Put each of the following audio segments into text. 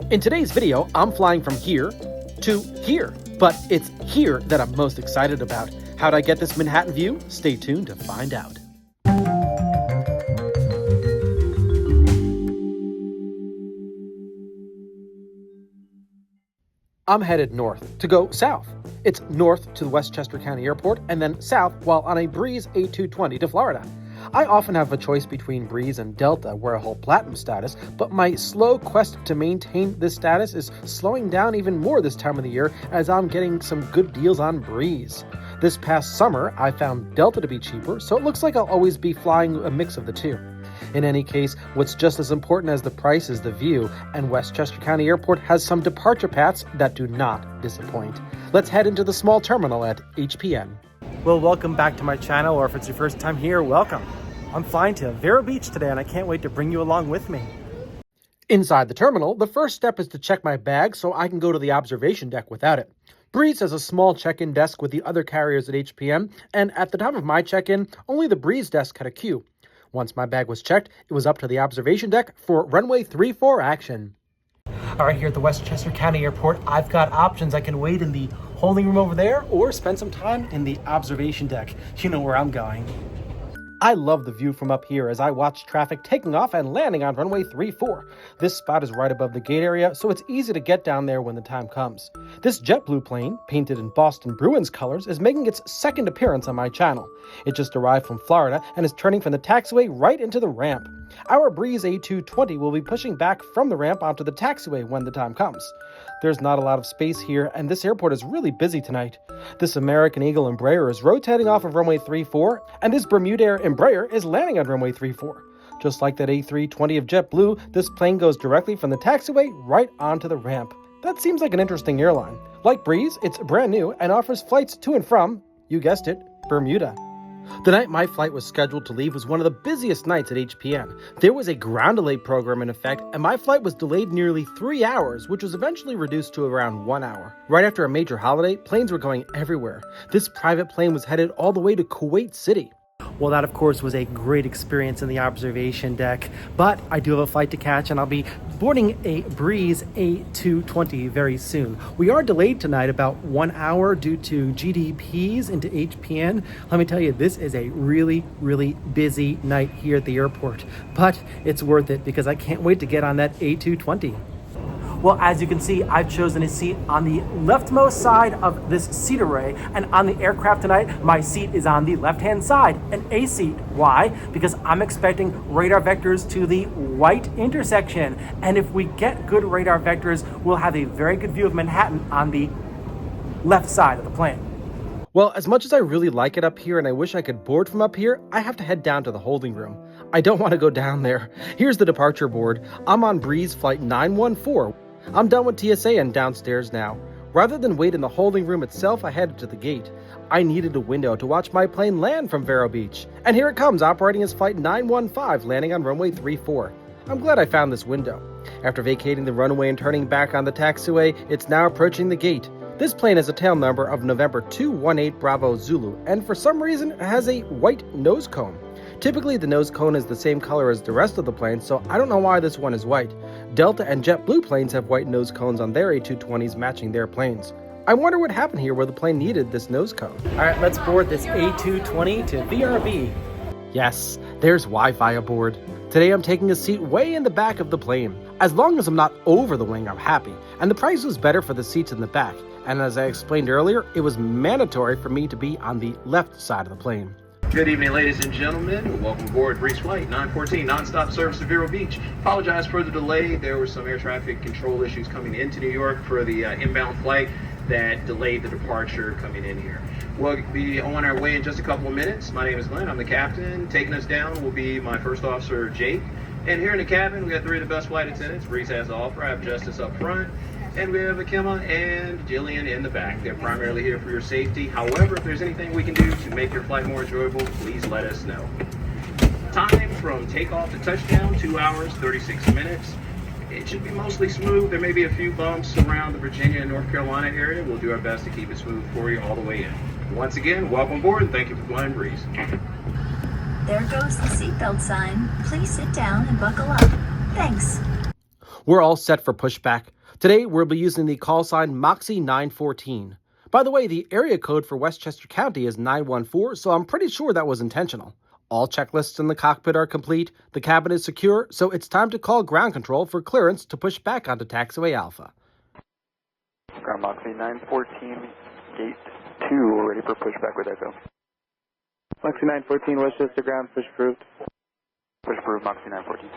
In today's video, I'm flying from here to here, but it's here that I'm most excited about. How'd I get this Manhattan view? Stay tuned to find out. I'm headed north to go south. It's north to the Westchester County Airport and then south while on a Breeze A220 to Florida. I often have a choice between Breeze and Delta where I hold platinum status, but my slow quest to maintain this status is slowing down even more this time of the year as I'm getting some good deals on Breeze. This past summer, I found Delta to be cheaper, so it looks like I'll always be flying a mix of the two. In any case, what's just as important as the price is the view, and Westchester County Airport has some departure paths that do not disappoint. Let's head into the small terminal at HPN. Well, welcome back to my channel, or if it's your first time here, welcome. I'm flying to Vero Beach today, and I can't wait to bring you along with me. Inside the terminal, the first step is to check my bag so I can go to the observation deck without it. Breeze has a small check-in desk with the other carriers at HPN, and at the time of my check-in, only the Breeze desk had a queue. Once my bag was checked, it was up to the observation deck for runway 34 action. All right, here at the Westchester County Airport, I've got options. I can wait in the holding room over there or spend some time in the observation deck. You know where I'm going. I love the view from up here as I watch traffic taking off and landing on runway 34. This spot is right above the gate area, so it's easy to get down there when the time comes. This JetBlue plane, painted in Boston Bruins colors, is making its second appearance on my channel. It just arrived from Florida and is turning from the taxiway right into the ramp. Our Breeze A220 will be pushing back from the ramp onto the taxiway when the time comes. There's not a lot of space here, and this airport is really busy tonight. This American Eagle Embraer is rotating off of runway 34, and this Bermuda Air Embraer is landing on runway 34. Just like that A320 of JetBlue, this plane goes directly from the taxiway right onto the ramp. That seems like an interesting airline. Like Breeze, it's brand new and offers flights to and from, you guessed it, Bermuda. The night my flight was scheduled to leave was one of the busiest nights at HPN. There was a ground delay program in effect, and my flight was delayed nearly 3 hours, which was eventually reduced to around 1 hour. Right after a major holiday, planes were going everywhere. This private plane was headed all the way to Kuwait City. Well, that, of course, was a great experience in the observation deck, but I do have a flight to catch, and I'll be boarding a Breeze A220 very soon. We are delayed tonight about 1 hour due to GDPs into HPN. Let me tell you, this is a really, really busy night here at the airport, but it's worth it because I can't wait to get on that A220. Well, as you can see, I've chosen a seat on the leftmost side of this seat array, and on the aircraft tonight, my seat is on the left-hand side, an A seat. Why? Because I'm expecting radar vectors to the white intersection, and if we get good radar vectors, we'll have a very good view of Manhattan on the left side of the plane. Well, as much as I really like it up here and I wish I could board from up here, I have to head down to the holding room. I don't want to go down there. Here's the departure board. I'm on Breeze flight 914. I'm done with TSA and downstairs now. Rather than wait in the holding room itself, I headed to the gate. I needed a window to watch my plane land from Vero Beach. And here it comes, operating as flight 915, landing on runway 34. I'm glad I found this window. After vacating the runway and turning back on the taxiway, it's now approaching the gate. This plane has a tail number of November 218 Bravo Zulu, and for some reason it has a white nose cone. Typically, the nose cone is the same color as the rest of the plane, so I don't know why this one is white. Delta and JetBlue planes have white nose cones on their A220s matching their planes. I wonder what happened here where the plane needed this nose cone. All right, let's board this A220 to VRB. Yes, there's Wi-Fi aboard. Today I'm taking a seat way in the back of the plane. As long as I'm not over the wing, I'm happy. And the price was better for the seats in the back. And as I explained earlier, it was mandatory for me to be on the left side of the plane. Good evening, ladies and gentlemen. Welcome aboard Breeze Flight 914, nonstop service to Vero Beach. Apologize for the delay. There were some air traffic control issues coming into New York for the inbound flight that delayed the departure coming in here. We'll be on our way in just a couple of minutes. My name is Glenn. I'm the captain. Taking us down will be my first officer, Jake. And here in the cabin, we got 3 of the best flight attendants. Breeze has the offer. I have Justice up front. And we have Akima and Jillian in the back. They're primarily here for your safety. However, if there's anything we can do to make your flight more enjoyable, please let us know. Time from takeoff to touchdown, 2 hours, 36 minutes. It should be mostly smooth. There may be a few bumps around the Virginia and North Carolina area. We'll do our best to keep it smooth for you all the way in. Once again, welcome aboard and thank you for flying Breeze. There goes the seatbelt sign. Please sit down and buckle up. Thanks. We're all set for pushback. Today, we'll be using the call sign Moxie 914. By the way, the area code for Westchester County is 914, so I'm pretty sure that was intentional. All checklists in the cockpit are complete, the cabin is secure, so it's time to call ground control for clearance to push back onto taxiway Alpha. Ground Moxie 914, gate 2, ready for pushback with Echo. Moxie 914, Westchester ground, push approved. Push approved, Moxie 914.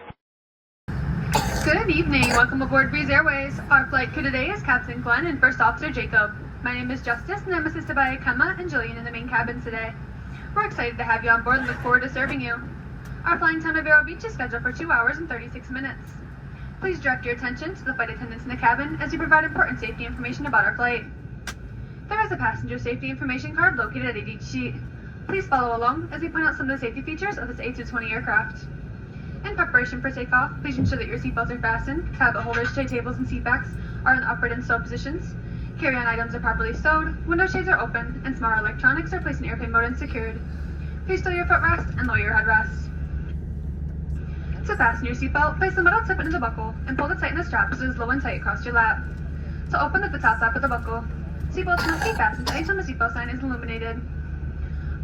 Good evening. Welcome aboard Breeze Airways. Our flight crew today is Captain Glenn and First Officer Jacob. My name is Justice, and I'm assisted by Kemma and Jillian in the main cabin today. We're excited to have you on board and look forward to serving you. Our flying time to Vero Beach is scheduled for 2 hours and 36 minutes. Please direct your attention to the flight attendants in the cabin as we provide important safety information about our flight. There is a passenger safety information card located at each seat. Please follow along as we point out some of the safety features of this A220 aircraft. In preparation for takeoff, please ensure that your seatbelts are fastened, tablet holders, tray tables, and seat backs are in the upright and stow positions, carry-on items are properly stowed, window shades are open, and smart electronics are placed in airplane mode and secured. Please stow your footrest and lower your headrest. To fasten your seatbelt, place the metal tip into the buckle and pull the tight in the strap so it is low and tight across your lap. To open the top flap of the buckle, seatbelts must be fastened anytime the seatbelt sign is illuminated.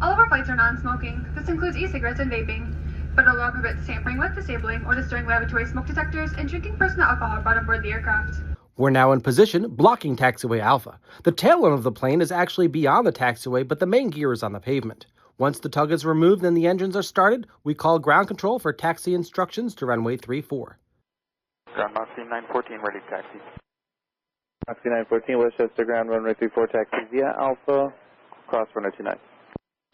All of our flights are non-smoking. This includes e-cigarettes and vaping. Federal law prohibits tampering with, disabling, or destroying laboratory smoke detectors and drinking personal alcohol brought aboard the aircraft. We're now in position, blocking taxiway Alpha. The tail end of the plane is actually beyond the taxiway, but the main gear is on the pavement. Once the tug is removed and the engines are started, we call ground control for taxi instructions to runway 34. Ground Moxie 914, ready to taxi. Moxie 914, Westchester ground, runway 34, taxi via Alpha, cross runway 29.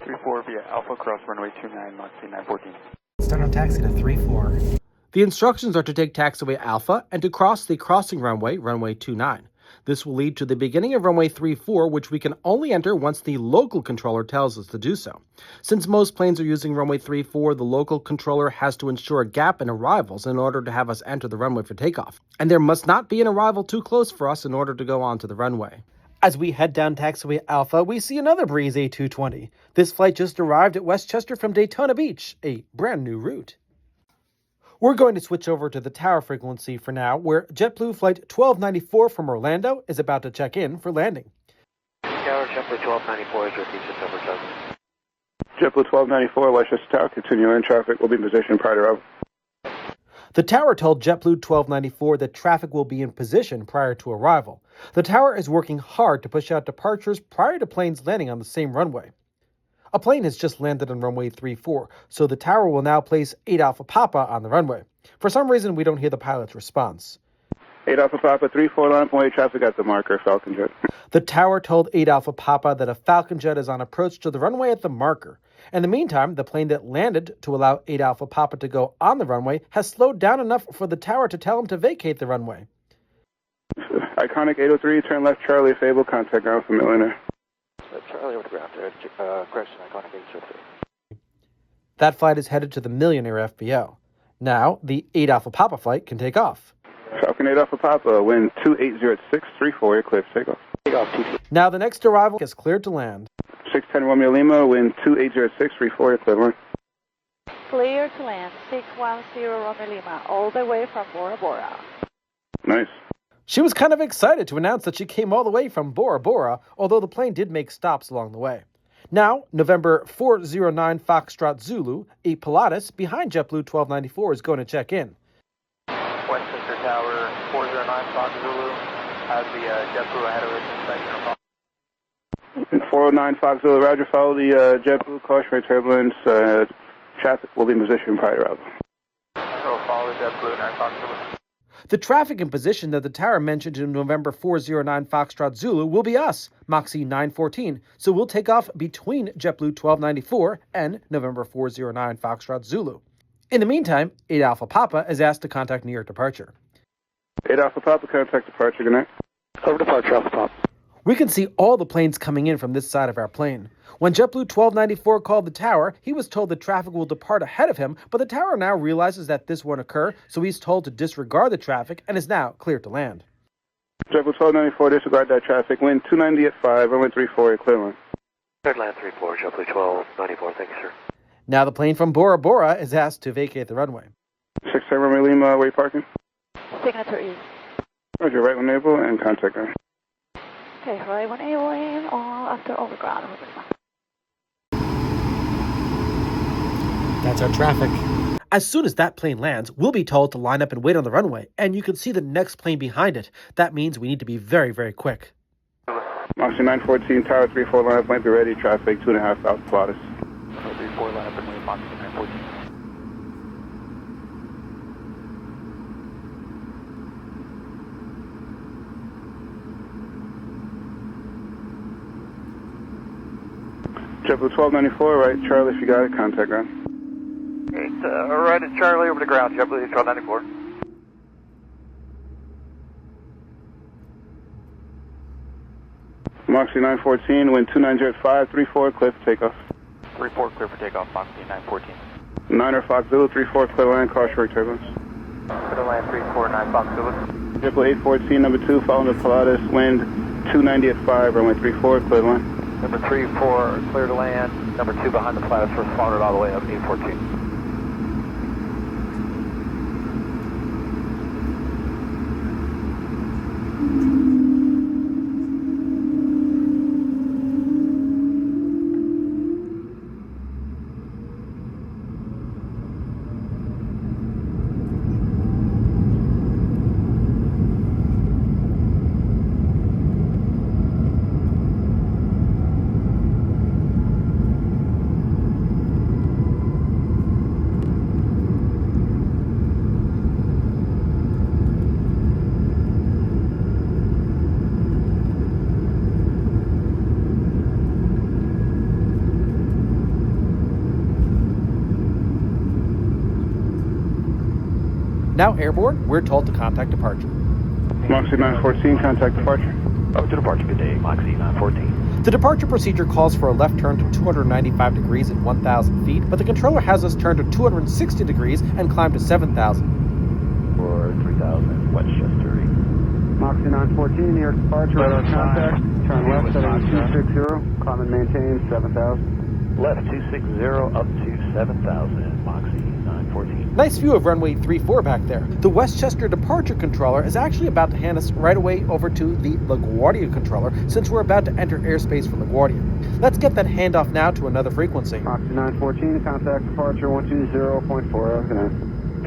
34 via Alpha, cross runway 29, Moxie 914. Start on taxi to 34. The instructions are to take taxiway Alpha and to cross the crossing runway, runway 29. This will lead to the beginning of runway 34, which we can only enter once the local controller tells us to do so. Since most planes are using runway 34, the local controller has to ensure a gap in arrivals in order to have us enter the runway for takeoff. And there must not be an arrival too close for us in order to go onto the runway. As we head down taxiway Alpha, we see another Breeze A220. This flight just arrived at Westchester from Daytona Beach, a brand new route. We're going to switch over to the tower frequency for now, where JetBlue Flight 1294 from Orlando is about to check in for landing. Tower, JetBlue 1294 is repeated over Douglas. JetBlue 1294, Westchester Tower, continuing traffic will be in position prior to arrival. The tower told JetBlue 1294 that traffic will be in position prior to arrival. The tower is working hard to push out departures prior to planes landing on the same runway. A plane has just landed on runway 34, so the tower will now place 8 Alpha Papa on the runway. For some reason, we don't hear the pilot's response. 8 Alpha Papa, 34 line up way traffic at the marker, Falcon Jet. The tower told 8 Alpha Papa that a Falcon Jet is on approach to the runway at the marker. In the meantime, the plane that landed to allow 8 Alpha Papa to go on the runway has slowed down enough for the tower to tell him to vacate the runway. Iconic 803, turn left Charlie, Fable, contact ground for Millionaire. Charlie over the ground, correction, Iconic 803. That flight is headed to the Millionaire FBO. Now, the 8 Alpha Papa flight can take off. Falcon 8 Alpha Papa, wind 280634, clear for takeoff. Takeoff, TC. Now the next arrival is cleared to land. 610 Romeo Lima, wind 280634, equivalent. Clear to land, 610 Romeo Lima, all the way from Bora Bora. Nice. She was kind of excited to announce that she came all the way from Bora Bora, although the plane did make stops along the way. Now, November 409 Foxtrot Zulu, a Pilatus behind JetBlue 1294 is going to check in. Westchester Tower, 409 Fox Zulu, has the JetBlue ahead of us in section. 409 Fox Zulu, roger, follow the JetBlue cautionary turbulence, traffic will be in position prior to arrival. So follow the JetBlue 9 Fox Zulu. The traffic in position that the tower mentioned in November 409 Foxtrot Zulu will be us, Moxie 914, so we'll take off between JetBlue 1294 and November 409 Foxtrot Zulu. In the meantime, 8 Alpha Papa is asked to contact New York departure. 8 Alpha Papa, contact departure, good night. Over departure, Alpha Papa. We can see all the planes coming in from this side of our plane. When JetBlue 1294 called the tower, he was told that traffic will depart ahead of him, but the tower now realizes that this won't occur, so he's told to disregard the traffic and is now cleared to land. JetBlue 1294, disregard that traffic, wind 290 at 5, runway 34, clear. Third land 34, JetBlue 1294, thank you, sir. Now the plane from Bora Bora is asked to vacate the runway. 610 Romeo Lima, where are you parking? Signatory. Roger, right one able and contact her. Okay, right one able and all after overground. That's our traffic. As soon as that plane lands, we'll be told to line up and wait on the runway, and you can see the next plane behind it. That means we need to be very, very quick. Moxie 914, Tower 34 line up, might be ready, traffic 2.5 south Pilatus. 34 line up and wait, Moxie 914. JetBlue 1294, right, Charlie, if you got it, contact ground. Right at Charlie over the ground, JetBlue 1294. Moxie 914, wind 2905, 34, clear for takeoff. 34 clear for takeoff, Moxie 914. 9er Fox Zulu, 34, clear land, caution for turbulence. Clear land 349 Fox Zulu. JetBlue 814, number 2, following the Pilatus, wind 290 at 5, runway 34, clear line. Number 34 clear to land. Number 2 behind the Pilatus, responded all the way up 814. Now airborne, we're told to contact departure. Moxie 914, contact departure. Up to departure, good day, Moxie 914. The departure procedure calls for a left turn to 295 degrees at 1,000 feet, but the controller has us turn to 260 degrees and climb to 7,000. For 3000, Westchester. Moxie 914, near departure, right on contact. Turn left, heading 260, climb and maintain 7,000. Left 260 up to 7000, Moxie 914. Nice view of runway 34 back there. The Westchester departure controller is actually about to hand us right away over to the LaGuardia controller since we're about to enter airspace for LaGuardia. Let's get that handoff now to another frequency. Moxie 914, contact departure 120.4, good night.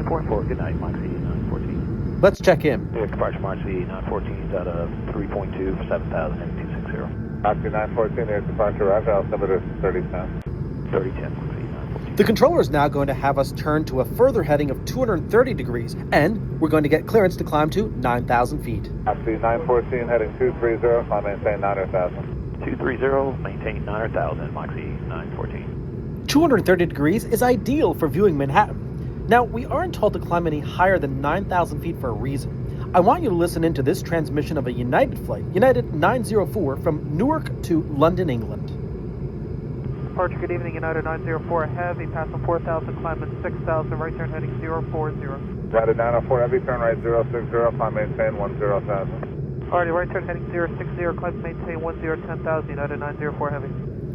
0.4, good night, Moxie 914. Let's check in. Departure Moxie 914 is out of 3.2 for 7000 and 260. Moxie 914, there's departure, roger, altimeter 3010. 3010, Moxie 914. The controller is now going to have us turn to a further heading of 230 degrees, and we're going to get clearance to climb to 9,000 feet. Moxie 914, heading 230, climb maintain 9,000. 230, maintain 9,000, Moxie 914. 230 degrees is ideal for viewing Manhattan. Now, we aren't told to climb any higher than 9,000 feet for a reason. I want you to listen into this transmission of a United flight, United 904 from Newark to London, England. Departure, good evening, United 904 Heavy, passing 4,000, climbing 6,000, right turn heading 040. United 904 Heavy, turn right 060, climb maintain 10,000. Alrighty, right turn heading 060, climb maintain 10,000, United 904 Heavy.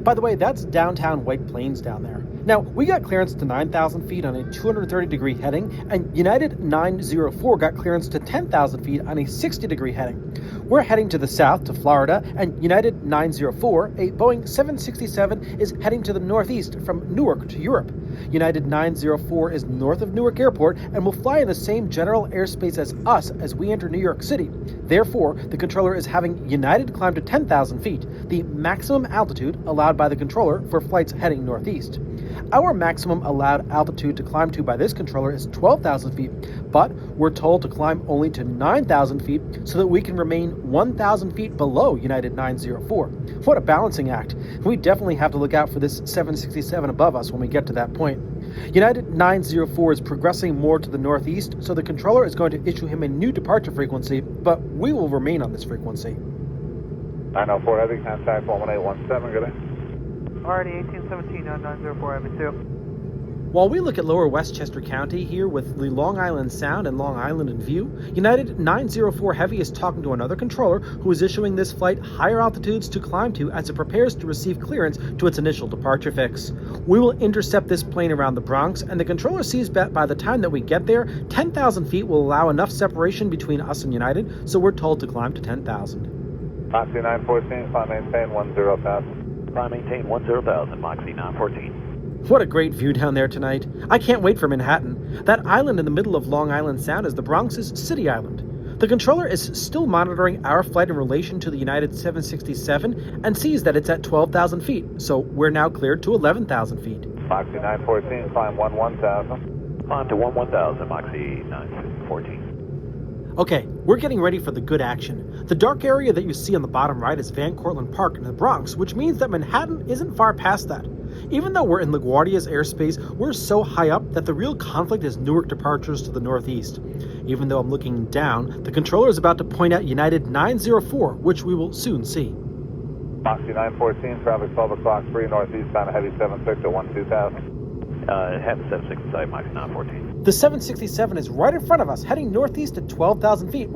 By the way, that's downtown White Plains down there. Now, we got clearance to 9,000 feet on a 230-degree heading, and United 904 got clearance to 10,000 feet on a 60-degree heading. We're heading to the south to Florida, and United 904, a Boeing 767, is heading to the northeast from Newark to Europe. United 904 is north of Newark Airport and will fly in the same general airspace as us as we enter New York City. Therefore, the controller is having United climb to 10,000 feet, the maximum altitude allowed by the controller for flights heading northeast. Our maximum allowed altitude to climb to by this controller is 12,000 feet, but we're told to climb only to 9,000 feet so that we can remain 1,000 feet below United 904. What a balancing act. We definitely have to look out for this 767 above us when we get to that point. United 904 is progressing more to the northeast, so the controller is going to issue him a new departure frequency, but we will remain on this frequency. 904 Heavy, contact 11817, good day. Alrighty, 1817, 904 Heavy 2. While we look at lower Westchester County here with the Long Island Sound and Long Island in view, United 904 Heavy is talking to another controller who is issuing this flight higher altitudes to climb to as it prepares to receive clearance to its initial departure fix. We will intercept this plane around the Bronx, and the controller sees that by the time that we get there, 10,000 feet will allow enough separation between us and United, so we're told to climb to 10,000. Moxie 914, climb maintain 10,000. Climb maintain 10,000, Moxie 914. What a great view down there tonight. I can't wait for Manhattan. That island in the middle of Long Island Sound is the Bronx's City Island. The controller is still monitoring our flight in relation to the United 767 and sees that it's at 12,000 feet, so we're now cleared to 11,000 feet. Moxie 914, climb 11,000. Climb to 11,000, Moxie 914. Okay, we're getting ready for the good action. The dark area that you see on the bottom right is Van Cortlandt Park in the Bronx, which means that Manhattan isn't far past that. Even though we're in LaGuardia's airspace, we're so high up that the real conflict is Newark departures to the northeast. Even though I'm looking down, the controller is about to point out United 904, which we will soon see. Moxie 914, traffic 12 o'clock, 3 northeast, bound a heavy 76 at 12,000. Have the 76 inside, Moxie 914. The 767 is right in front of us, heading northeast at 12,000 feet.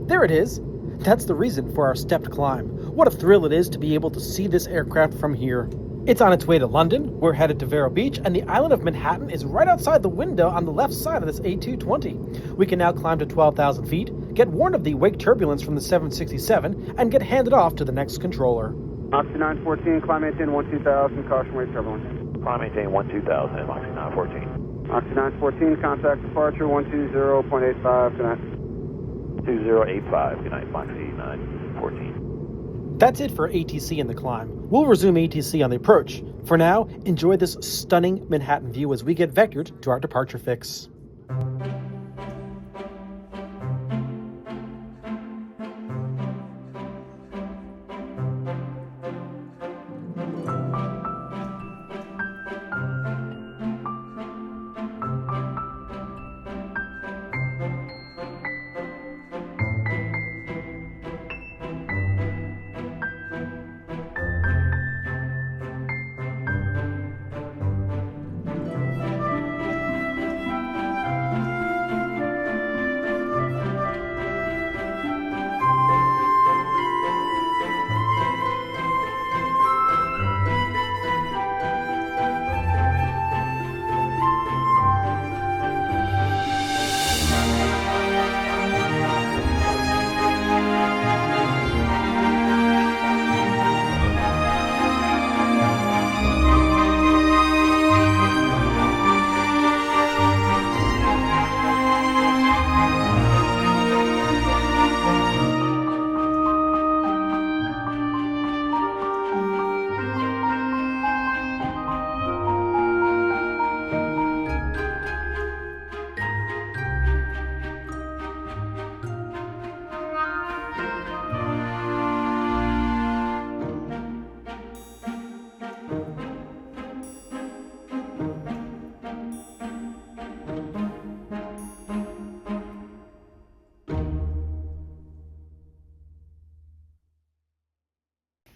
There it is. That's the reason for our stepped climb. What a thrill it is to be able to see this aircraft from here. It's on its way to London, we're headed to Vero Beach, and the island of Manhattan is right outside the window on the left side of this A220. We can now climb to 12,000 feet, get warned of the wake turbulence from the 767, and get handed off to the next controller. Moxie 914, climb maintain 12,000, caution wake turbulence. Climb maintain 12,000, Moxie 914. Moxie 914, contact departure 120.85, good night. 2085, good night, Moxie 914. That's it for ATC in the climb. We'll resume ATC on the approach. For now, enjoy this stunning Manhattan view as we get vectored to our departure fix.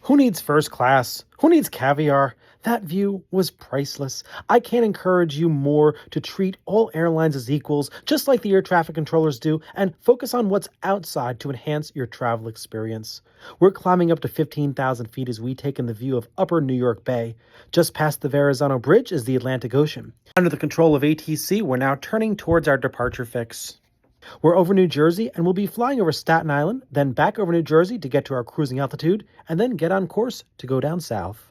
Who needs first class? Who needs caviar? That view was priceless. I can't encourage you more to treat all airlines as equals, just like the air traffic controllers do, and focus on what's outside to enhance your travel experience. We're climbing up to 15,000 feet as we take in the view of Upper New York Bay. Just past the Verrazano Bridge is the Atlantic Ocean. Under the control of ATC, we're now turning towards our departure fix. We're over New Jersey, and we'll be flying over Staten Island, then back over New Jersey to get to our cruising altitude, and then get on course to go down south.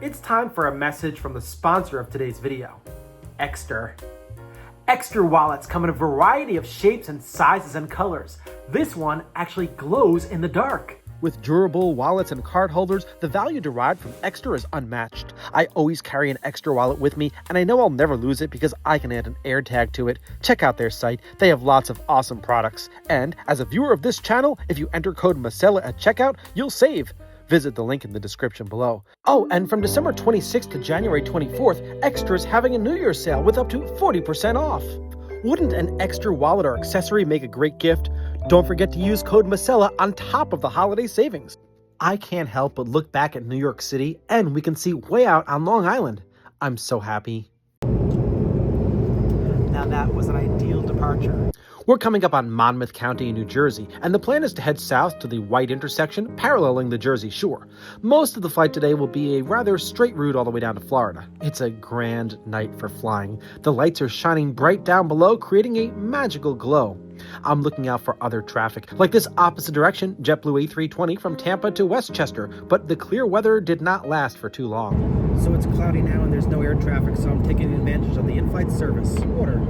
It's time for a message from the sponsor of today's video, Exter. Exter wallets come in a variety of shapes and sizes and colors. This one actually glows in the dark. With durable wallets and card holders, the value derived from Extra is unmatched. I always carry an Extra wallet with me, and I know I'll never lose it because I can add an AirTag to it. Check out their site. They have lots of awesome products. And as a viewer of this channel, if you enter code MASELA at checkout, you'll save. Visit the link in the description below. Oh, and from December 26th to January 24th, Extra is having a New Year's sale with up to 40% off. Wouldn't an Extra wallet or accessory make a great gift? Don't forget to use code MASELA on top of the holiday savings. I can't help but look back at New York City, and we can see way out on Long Island. I'm so happy. Now that was an ideal departure. We're coming up on Monmouth County, New Jersey, and the plan is to head south to the White intersection, paralleling the Jersey shore. Most of the flight today will be a rather straight route all the way down to Florida. It's a grand night for flying. The lights are shining bright down below, creating a magical glow. I'm looking out for other traffic, like this opposite direction, JetBlue A320 from Tampa to Westchester, but the clear weather did not last for too long. So it's cloudy now and there's no air traffic, so I'm taking advantage of the in-flight service. Order.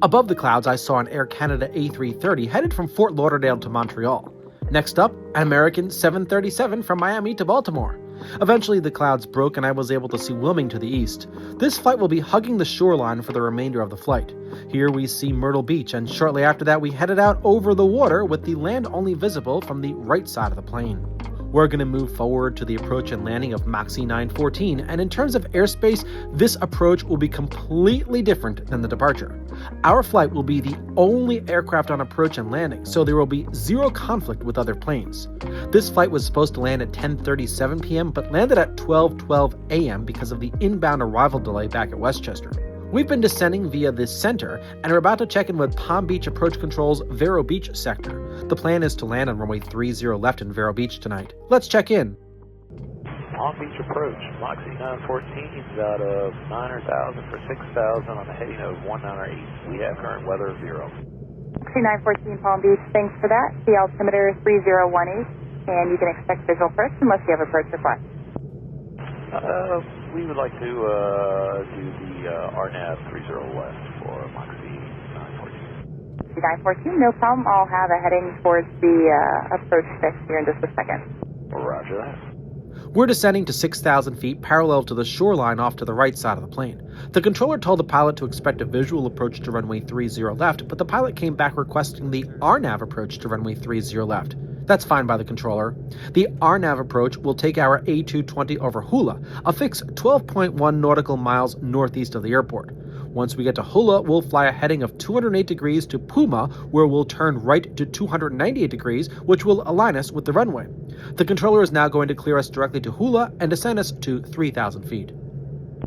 Above the clouds, I saw an Air Canada A330 headed from Fort Lauderdale to Montreal. Next up, an American 737 from Miami to Baltimore. Eventually, the clouds broke and I was able to see Wilmington to the east. This flight will be hugging the shoreline for the remainder of the flight. Here we see Myrtle Beach, and shortly after that we headed out over the water with the land only visible from the right side of the plane. We're going to move forward to the approach and landing of Moxie 914, and in terms of airspace, this approach will be completely different than the departure. Our flight will be the only aircraft on approach and landing, so there will be zero conflict with other planes. This flight was supposed to land at 10:37 p.m., but landed at 12:12 a.m. because of the inbound arrival delay back at Westchester. We've been descending via this center, and are about to check in with Palm Beach Approach Control's Vero Beach sector. The plan is to land on runway 30 left in Vero Beach tonight. Let's check in. Palm Beach Approach, Moxie 914 out of 900,000 for 6,000 on the heading of 198. We have current weather 0. Moxie 914 Palm Beach, thanks for that. The altimeter 3018, and you can expect visual approach unless you have approach request. We would like to do the RNAV 30 left for Moxie 914. 914, no problem. I'll have a heading towards the approach fix here in just a second. Roger that. We're descending to 6,000 feet parallel to the shoreline off to the right side of the plane. The controller told the pilot to expect a visual approach to runway 30 left, but the pilot came back requesting the RNAV approach to runway 30 left. That's fine by the controller. The RNAV approach will take our A220 over Hula, a fixed 12.1 nautical miles northeast of the airport. Once we get to Hula, we'll fly a heading of 208 degrees to Puma, where we'll turn right to 298 degrees, which will align us with the runway. The controller is now going to clear us directly to Hula and descend us to 3,000 feet.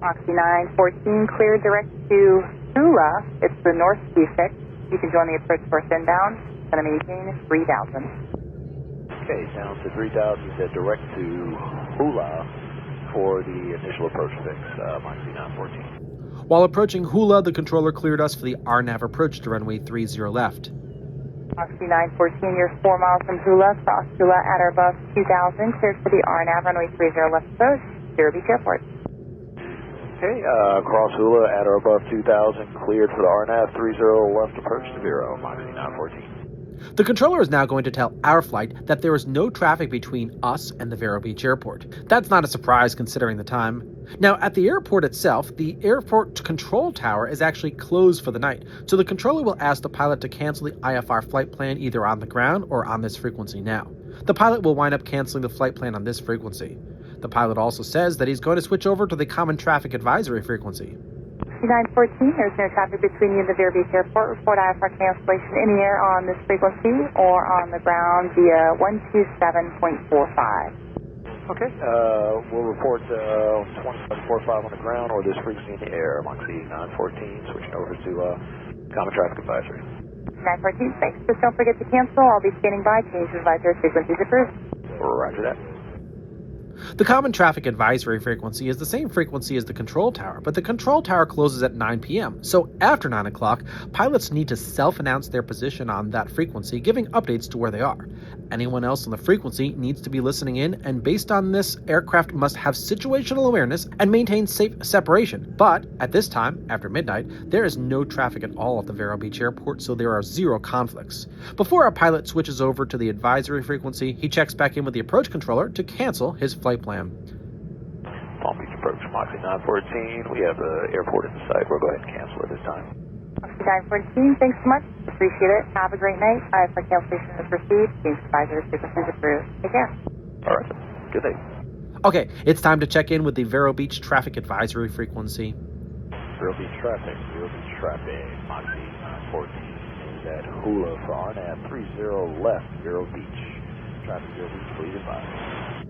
Moxie 914, clear direct to Hula. It's the north key fix. You can join the approach course inbound. Going to maintain 3,000. Okay, down to 3,000, said direct to Hula for the initial approach fix, Moxie 914. While approaching Hula, the controller cleared us for the RNAV approach to runway 30 left. Moxie 914, you're 4 miles from Hula, cross Hula at or above 2,000, cleared for the RNAV runway 30 left approach, Vero Beach Airport. Okay, cross Hula at or above 2,000, cleared for the RNAV 30 left approach to Vero, Moxie 914. The controller is now going to tell our flight that there is no traffic between us and the Vero Beach Airport. That's not a surprise considering the time. Now, at the airport itself, the airport control tower is actually closed for the night, so the controller will ask the pilot to cancel the IFR flight plan either on the ground or on this frequency now. The pilot will wind up canceling the flight plan on this frequency. The pilot also says that he's going to switch over to the Common Traffic Advisory frequency. 914, there's no traffic between you and the Vero Beach Airport. Report IFR cancellation in the air on this frequency or on the ground via 127.45. Okay, we'll report 27.45 on the ground or this frequency in the air, Moxie 914, switching over to Common Traffic Advisory. 914, thanks. Just don't forget to cancel. I'll be standing by. Change advisory frequencies approved. Roger that. The common traffic advisory frequency is the same frequency as the control tower, but the control tower closes at 9 p.m., so after 9 o'clock, pilots need to self-announce their position on that frequency, giving updates to where they are. Anyone else on the frequency needs to be listening in, and based on this, aircraft must have situational awareness and maintain safe separation. But at this time, after midnight, there is no traffic at all at the Vero Beach Airport, so there are zero conflicts. Before a pilot switches over to the advisory frequency, he checks back in with the approach controller to cancel his flight plan. Palm Beach approach, Moxie 914. We have the airport in sight. We'll go ahead and cancel at this time. Moxie 914, thanks so much. Appreciate it. Have a great night. For cancellation is received. Change advisory frequencies approved. Take care. All right. Good day. Okay, it's time to check in with the Vero Beach traffic advisory frequency. Vero Beach traffic, Moxie 914 is at Hula for RNAV 30 left, Vero Beach. Traffic Vero Beach, please advise.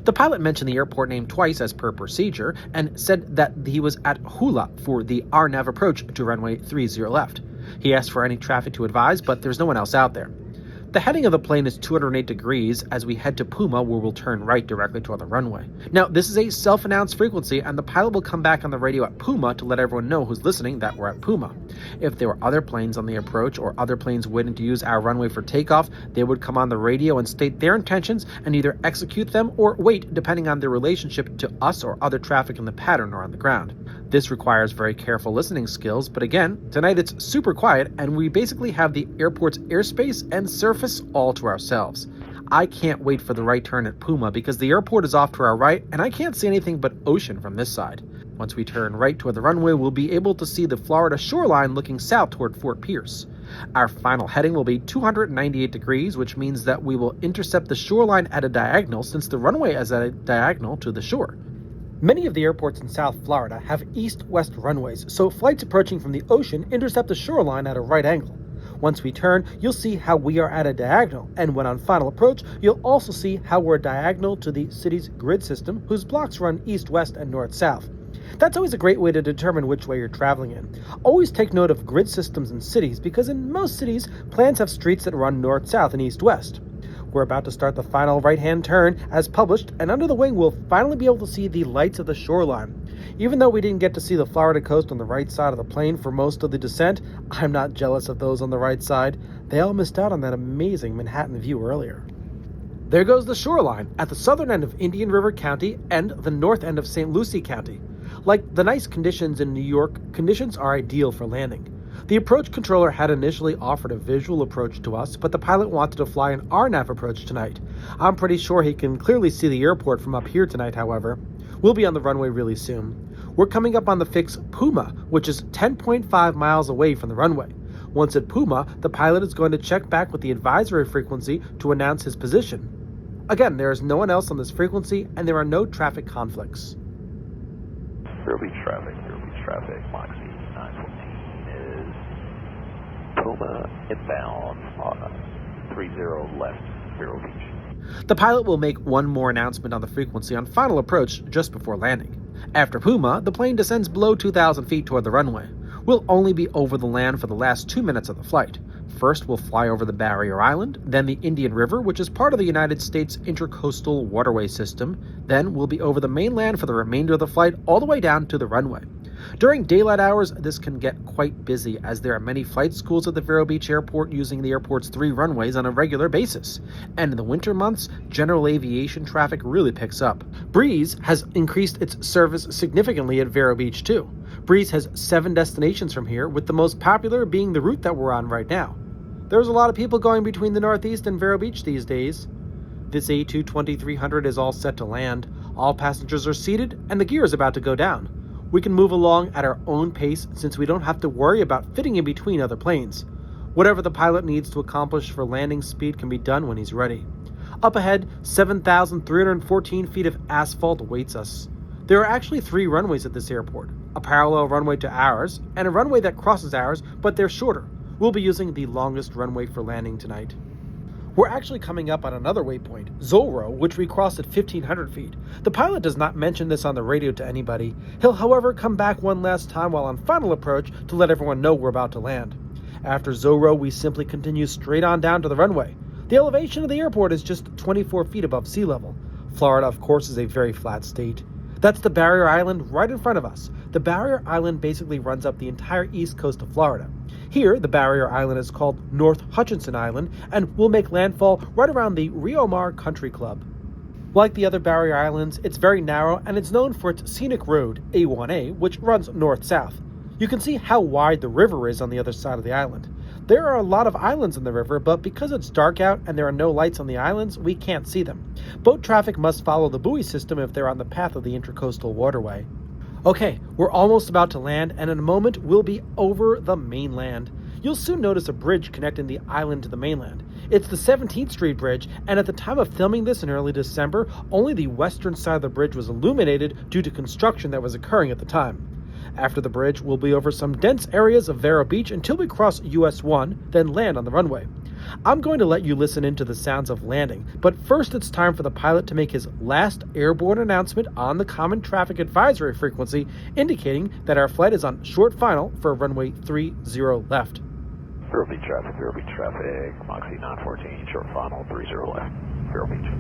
The pilot mentioned the airport name twice as per procedure and said that he was at Hula for the RNAV approach to runway 30 left. He asked for any traffic to advise, but there's no one else out there. The heading of the plane is 208 degrees as we head to Puma, where we'll turn right directly toward the runway. Now, this is a self-announced frequency, and the pilot will come back on the radio at Puma to let everyone know who's listening that we're at Puma. If there were other planes on the approach or other planes waiting to use our runway for takeoff, they would come on the radio and state their intentions and either execute them or wait, depending on their relationship to us or other traffic in the pattern or on the ground. This requires very careful listening skills, but again, tonight it's super quiet and we basically have the airport's airspace and surface all to ourselves. I can't wait for the right turn at Puma because the airport is off to our right and I can't see anything but ocean from this side. Once we turn right toward the runway, we'll be able to see the Florida shoreline looking south toward Fort Pierce. Our final heading will be 298 degrees, which means that we will intercept the shoreline at a diagonal since the runway is at a diagonal to the shore. Many of the airports in South Florida have east-west runways, so flights approaching from the ocean intercept the shoreline at a right angle. Once we turn, you'll see how we are at a diagonal, and when on final approach, you'll also see how we're diagonal to the city's grid system, whose blocks run east-west and north-south. That's always a great way to determine which way you're traveling in. Always take note of grid systems in cities, because in most cities, plans have streets that run north-south and east-west. We're about to start the final right-hand turn as published, and under the wing we'll finally be able to see the lights of the shoreline. Even though we didn't get to see the Florida coast on the right side of the plane for most of the descent, I'm not jealous of those on the right side. They all missed out on that amazing Manhattan view earlier. There goes the shoreline at the southern end of Indian River County and the north end of St. Lucie County. Like the nice conditions in New York, conditions are ideal for landing. The approach controller had initially offered a visual approach to us, but the pilot wanted to fly an RNAV approach tonight. I'm pretty sure he can clearly see the airport from up here tonight, however. We'll be on the runway really soon. We're coming up on the fix Puma, which is 10.5 miles away from the runway. Once at Puma, the pilot is going to check back with the advisory frequency to announce his position. Again, there is no one else on this frequency, and there are no traffic conflicts. Vero Beach traffic, Moxie 914 is Puma inbound, 30 left, Vero Beach. The pilot will make one more announcement on the frequency on final approach just before landing. After Puma, the plane descends below 2,000 feet toward the runway. We'll only be over the land for the last 2 minutes of the flight. First, we'll fly over the Barrier Island, then the Indian River, which is part of the United States Intercoastal Waterway System. Then we'll be over the mainland for the remainder of the flight all the way down to the runway. During daylight hours, this can get quite busy as there are many flight schools at the Vero Beach Airport using the airport's 3 runways on a regular basis. And in the winter months, general aviation traffic really picks up. Breeze has increased its service significantly at Vero Beach too. Breeze has 7 destinations from here, with the most popular being the route that we're on right now. There's a lot of people going between the Northeast and Vero Beach these days. This A220-300 is all set to land. All passengers are seated, and the gear is about to go down. We can move along at our own pace since we don't have to worry about fitting in between other planes. Whatever the pilot needs to accomplish for landing speed can be done when he's ready. Up ahead, 7,314 feet of asphalt awaits us. There are actually 3 runways at this airport, a parallel runway to ours, and a runway that crosses ours, but they're shorter. We'll be using the longest runway for landing tonight. We're actually coming up on another waypoint, Zorro, which we cross at 1,500 feet. The pilot does not mention this on the radio to anybody. He'll, however, come back one last time while on final approach to let everyone know we're about to land. After Zorro, we simply continue straight on down to the runway. The elevation of the airport is just 24 feet above sea level. Florida, of course, is a very flat state. That's the barrier island right in front of us. The barrier island basically runs up the entire east coast of Florida. Here, the barrier island is called North Hutchinson Island and will make landfall right around the Rio Mar Country Club. Like the other barrier islands, it's very narrow and it's known for its scenic road, A1A, which runs north-south. You can see how wide the river is on the other side of the island. There are a lot of islands in the river, but because it's dark out and there are no lights on the islands, we can't see them. Boat traffic must follow the buoy system if they're on the path of the Intracoastal Waterway. Okay, we're almost about to land, and in a moment we'll be over the mainland. You'll soon notice a bridge connecting the island to the mainland. It's the 17th Street Bridge, and at the time of filming this in early December, only the western side of the bridge was illuminated due to construction that was occurring at the time. After the bridge, we'll be over some dense areas of Vero Beach until we cross US 1, then land on the runway. I'm going to let you listen into the sounds of landing, but first it's time for the pilot to make his last airborne announcement on the Common Traffic Advisory frequency, indicating that our flight is on short final for runway 30 left. Vero Beach traffic, Moxie 914, short final, 30 left, Vero Beach.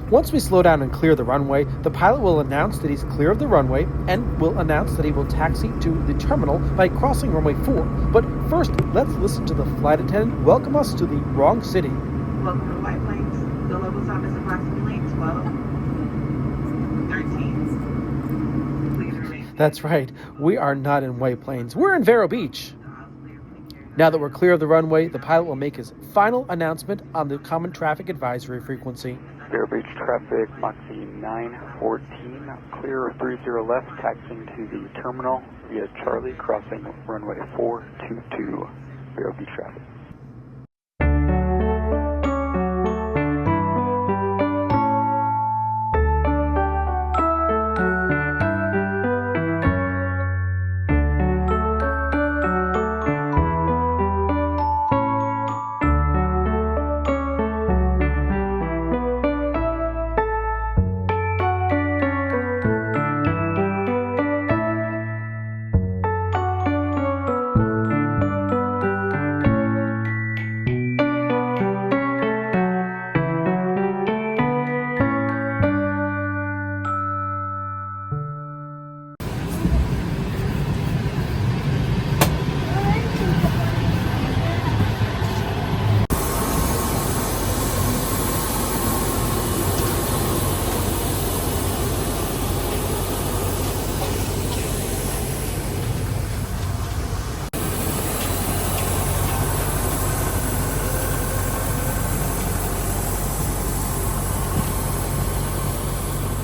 Once we slow down and clear the runway, the pilot will announce that he's clear of the runway and will announce that he will taxi to the terminal by crossing runway 4. But first, let's listen to the flight attendant welcome us to the wrong city. Welcome to White Plains. The local time is approximately 12:13. Please remain. That's right, we are not in White Plains, we're in Vero Beach. Now that we're clear of the runway, the pilot will make his final announcement on the Common Traffic Advisory frequency. Vero Beach traffic, Moxie 914, clear of 30 left, taxiing to the terminal via Charlie, crossing runway 422, Vero Beach traffic.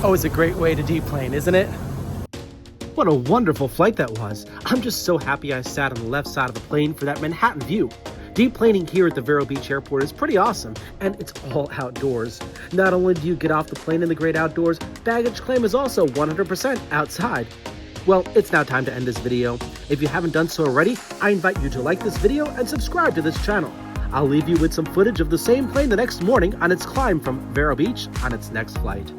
Oh, it's a great way to deplane, isn't it? What a wonderful flight that was. I'm just so happy I sat on the left side of the plane for that Manhattan view. Deplaning here at the Vero Beach Airport is pretty awesome, and it's all outdoors. Not only do you get off the plane in the great outdoors, baggage claim is also 100% outside. Well, it's now time to end this video. If you haven't done so already, I invite you to like this video and subscribe to this channel. I'll leave you with some footage of the same plane the next morning on its climb from Vero Beach on its next flight.